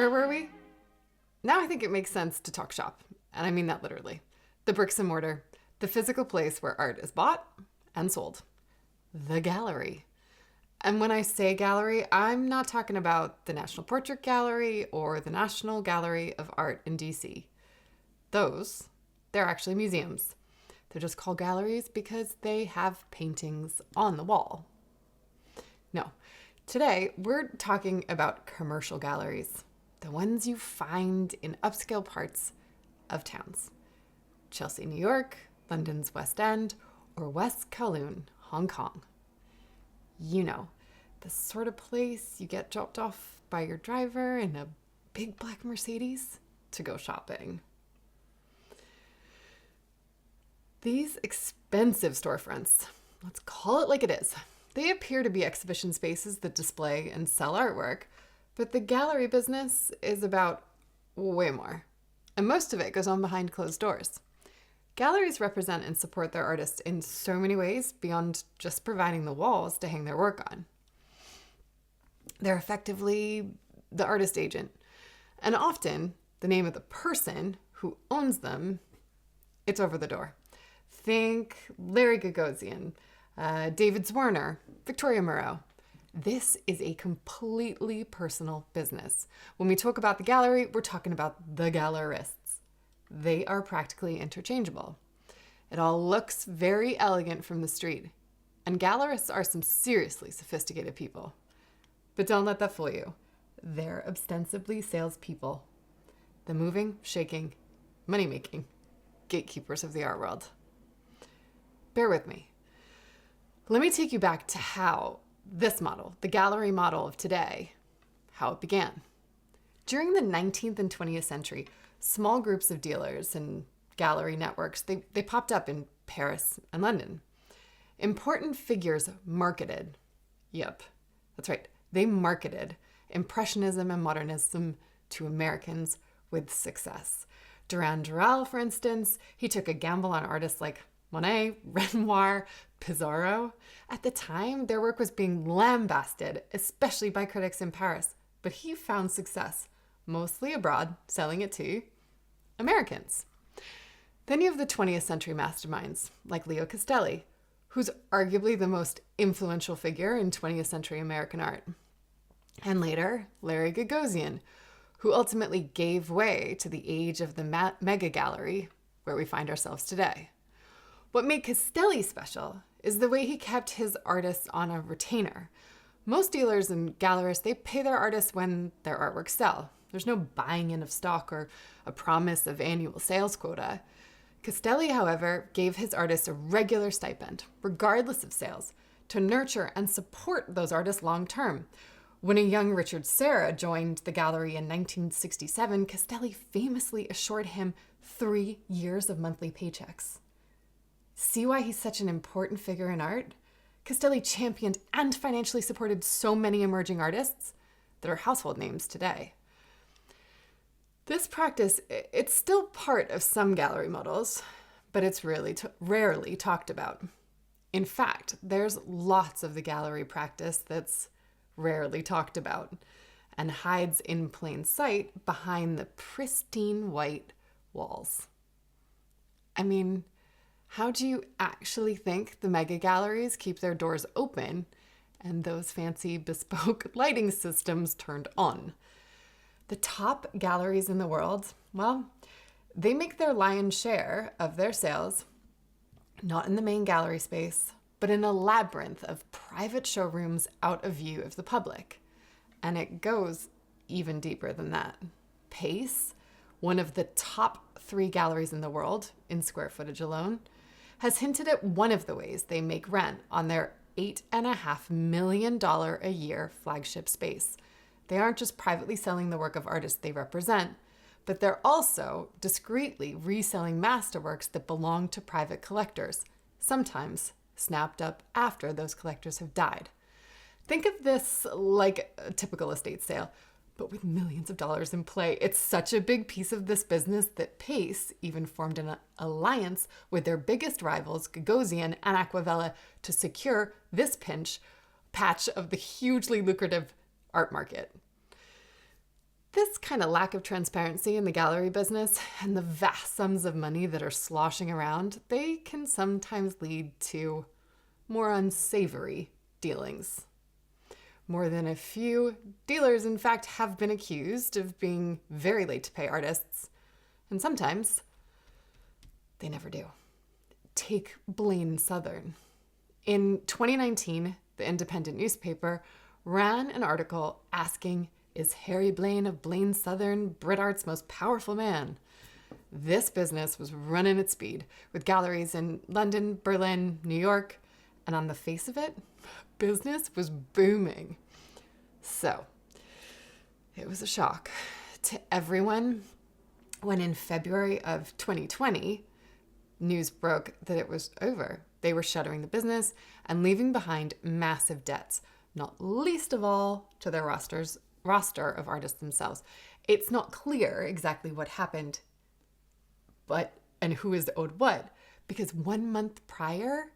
Where were we? Now I think it makes sense to talk shop, and I mean that literally. The bricks and mortar, the physical place where art is bought and sold. The gallery. And when I say gallery, I'm not talking about the National Portrait Gallery or the National Gallery of Art in DC. They're actually museums. They're just called galleries because they have paintings on the wall. No, today we're talking about commercial galleries, the ones you find in upscale parts of towns. Chelsea, New York, London's West End, or West Kowloon, Hong Kong. You know, the sort of place you get dropped off by your driver in a big black Mercedes to go shopping. These expensive storefronts, let's call it like it is, they appear to be exhibition spaces that display and sell artwork, but the gallery business is about way more. And most of it goes on behind closed doors. Galleries represent and support their artists in so many ways beyond just providing the walls to hang their work on. They're effectively the artist agent. And often, the name of the person who owns them, it's over the door. Think Larry Gagosian, David Zwerner, Victoria Moreau. This is a completely personal business. When we talk about the gallery, we're talking about the gallerists. They are practically interchangeable. It all looks very elegant from the street, and gallerists are some seriously sophisticated people. But don't let that fool you. They're ostensibly salespeople. The moving, shaking, money-making gatekeepers of the art world. Bear with me. Let me take you back to how this model, the gallery model of today, how it began. During the 19th and 20th century, small groups of dealers and gallery networks, they popped up in Paris and London. Important figures marketed. Yep, that's right. They marketed Impressionism and Modernism to Americans with success. Durand Durrell, for instance, he took a gamble on artists like Monet, Renoir, Pissarro. At the time, their work was being lambasted, especially by critics in Paris. But he found success, mostly abroad, selling it to Americans. Then you have the 20th century masterminds, like Leo Castelli, who's arguably the most influential figure in 20th century American art. And later, Larry Gagosian, who ultimately gave way to the age of the mega gallery, where we find ourselves today. What made Castelli special is the way he kept his artists on a retainer. Most dealers and gallerists, they pay their artists when their artworks sell. There's no buying in of stock or a promise of annual sales quota. Castelli, however, gave his artists a regular stipend, regardless of sales, to nurture and support those artists long term. When a young Richard Serra joined the gallery in 1967, Castelli famously assured him 3 years of monthly paychecks. See why he's such an important figure in art? Castelli championed and financially supported so many emerging artists that are household names today. This practice, it's still part of some gallery models, but it's really rarely talked about. In fact, there's lots of the gallery practice that's rarely talked about and hides in plain sight behind the pristine white walls. I mean, how do you actually think the mega galleries keep their doors open and those fancy bespoke lighting systems turned on? The top galleries in the world, well, they make their lion's share of their sales, not in the main gallery space, but in a labyrinth of private showrooms out of view of the public. And it goes even deeper than that. Pace, one of the top 3 galleries in the world in square footage alone, has hinted at one of the ways they make rent on their $8.5 million a year flagship space. They aren't just privately selling the work of artists they represent, but they're also discreetly reselling masterworks that belong to private collectors, sometimes snapped up after those collectors have died. Think of this like a typical estate sale, but with millions of dollars in play. It's such a big piece of this business that Pace even formed an alliance with their biggest rivals, Gagosian and Aquavella, to secure this pinch, patch of the hugely lucrative art market. This kind of lack of transparency in the gallery business and the vast sums of money that are sloshing around, they can sometimes lead to more unsavory dealings. More than a few dealers, in fact, have been accused of being very late to pay artists, and sometimes they never do. Take Blaine Southern. In 2019, the Independent newspaper ran an article asking, "Is Harry Blaine of Blaine Southern Brit Art's most powerful man?" This business was running at speed, with galleries in London, Berlin, New York, and on the face of it, business was booming. So, it was a shock to everyone when in February of 2020, news broke that it was over. They were shuttering the business and leaving behind massive debts, not least of all to their roster of artists themselves. It's not clear exactly what happened, and who is owed what, because 1 month prior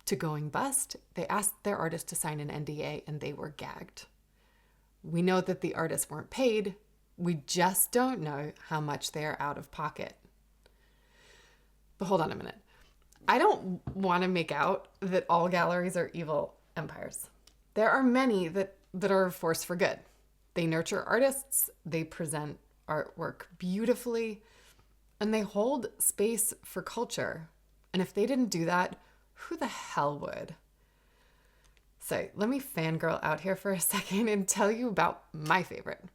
to going bust, they asked their artists to sign an NDA and they were gagged. We know that the artists weren't paid. We just don't know how much they are out of pocket. But hold on a minute. I don't want to make out that all galleries are evil empires. There are many that are a force for good. They nurture artists, they present artwork beautifully, and they hold space for culture. And if they didn't do that, who the hell would? So let me fangirl out here for a second and tell you about my favorite,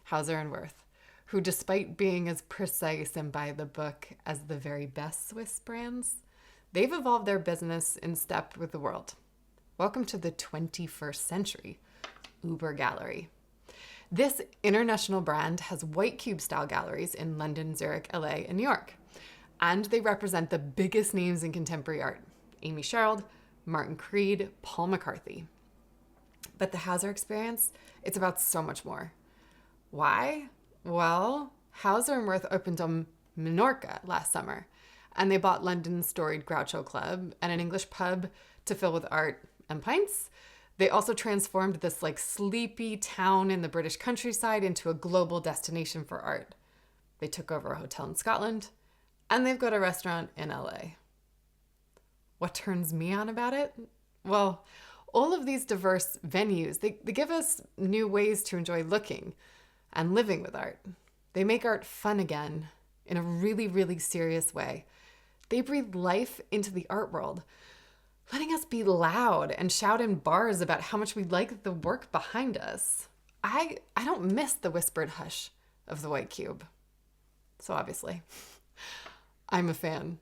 Hauser and Wirth, who, despite being as precise and by the book as the very best Swiss brands, they've evolved their business in step with the world. Welcome to the 21st century, Uber Gallery. This international brand has white cube style galleries in London, Zurich, LA, and New York. And they represent the biggest names in contemporary art: Amy Sherald, Martin Creed, Paul McCarthy. But the Hauser experience, it's about so much more. Why? Well, Hauser and Wirth opened on Menorca last summer, and they bought London's storied Groucho Club and an English pub to fill with art and pints. They also transformed this sleepy town in the British countryside into a global destination for art. They took over a hotel in Scotland, and they've got a restaurant in LA. What turns me on about it? Well, all of these diverse venues, they give us new ways to enjoy looking and living with art. They make art fun again in a really, really serious way. They breathe life into the art world, letting us be loud and shout in bars about how much we like the work behind us. I don't miss the whispered hush of the white cube. So obviously, I'm a fan.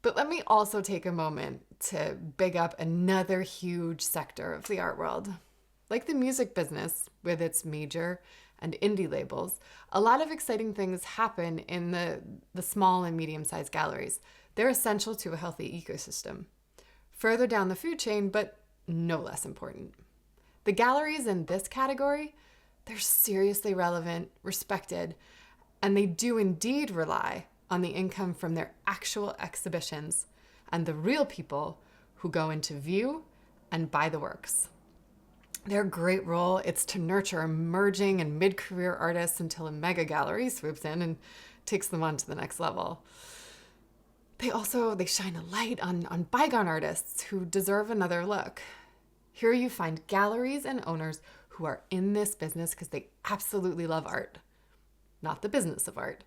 But let me also take a moment to big up another huge sector of the art world. Like the music business, with its major and indie labels, a lot of exciting things happen in the small and medium-sized galleries. They're essential to a healthy ecosystem. Further down the food chain, but no less important. The galleries in this category, they're seriously relevant, respected, and they do indeed rely on the income from their actual exhibitions and the real people who go in to view and buy the works. Their great role is to nurture emerging and mid-career artists until a mega gallery swoops in and takes them on to the next level. They shine a light on bygone artists who deserve another look. Here you find galleries and owners who are in this business because they absolutely love art, not the business of art.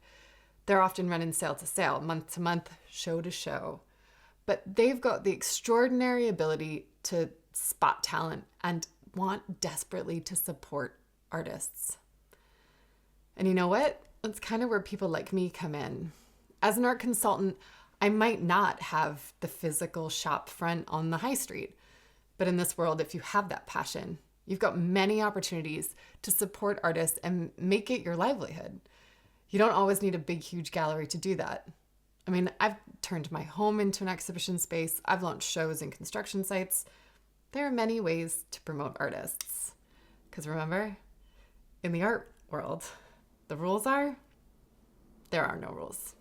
They're often running sale to sale, month to month, show to show. But they've got the extraordinary ability to spot talent and want desperately to support artists. And you know what? That's kind of where people like me come in. As an art consultant, I might not have the physical shop front on the high street. But in this world, if you have that passion, you've got many opportunities to support artists and make it your livelihood. You don't always need a big, huge gallery to do that. I mean, I've turned my home into an exhibition space. I've launched shows and construction sites. There are many ways to promote artists. Because remember, in the art world, the rules are, there are no rules.